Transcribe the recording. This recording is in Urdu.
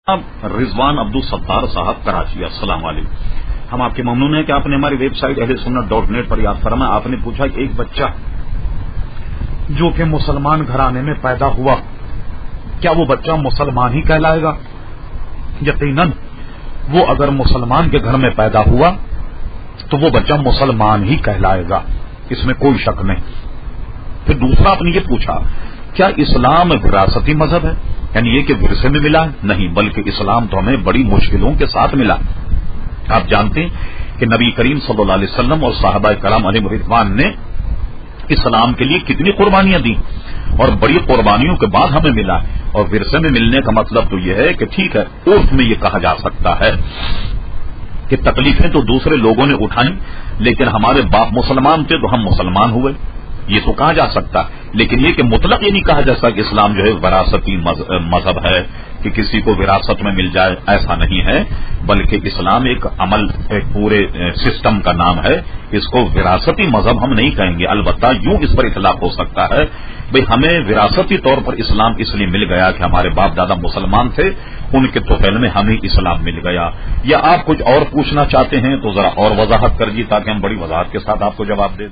رضوان عبدالستار صاحب کراچی، السلام علیکم۔ ہم آپ کے ممنون ہیں کہ آپ نے ہماری ویب سائٹ اہلسنت.net پر یاد فرمایا۔ آپ نے پوچھا کہ ایک بچہ جو کہ مسلمان گھرانے میں پیدا ہوا، کیا وہ بچہ مسلمان ہی کہلائے گا؟ یقیناً وہ اگر مسلمان کے گھر میں پیدا ہوا تو وہ بچہ مسلمان ہی کہلائے گا، اس میں کوئی شک نہیں۔ پھر دوسرا آپ نے یہ پوچھا کیا اسلام وراثتی مذہب ہے، یعنی یہ کہ ورثے میں ملا؟ نہیں، بلکہ اسلام تو ہمیں بڑی مشکلوں کے ساتھ ملا۔ آپ جانتے ہیں کہ نبی کریم صلی اللہ علیہ وسلم اور صحابہ کرام علیہ رضوان نے اسلام کے لیے کتنی قربانیاں دی، اور بڑی قربانیوں کے بعد ہمیں ملا۔ اور ورثے میں ملنے کا مطلب تو یہ ہے کہ ٹھیک ہے، عرف میں یہ کہا جا سکتا ہے کہ تکلیفیں تو دوسرے لوگوں نے اٹھائیں، لیکن ہمارے باپ مسلمان تھے تو ہم مسلمان ہوئے، یہ تو کہا جا سکتا ہے۔ لیکن یہ کہ مطلق یہ نہیں کہا جا سکتا کہ اسلام جو ہے وراثتی مذہب ہے کہ کسی کو وراثت میں مل جائے، ایسا نہیں ہے، بلکہ اسلام ایک عمل، ایک پورے سسٹم کا نام ہے۔ اس کو وراثتی مذہب ہم نہیں کہیں گے، البتہ یوں اس پر اطلاق ہو سکتا ہے بھئی ہمیں وراثتی طور پر اسلام اس لیے مل گیا کہ ہمارے باپ دادا مسلمان تھے، ان کے طفیل میں ہمیں اسلام مل گیا۔ یا آپ کچھ اور پوچھنا چاہتے ہیں تو ذرا اور وضاحت کر دیجیے تاکہ ہم بڑی وضاحت کے ساتھ آپ کو جواب دیں۔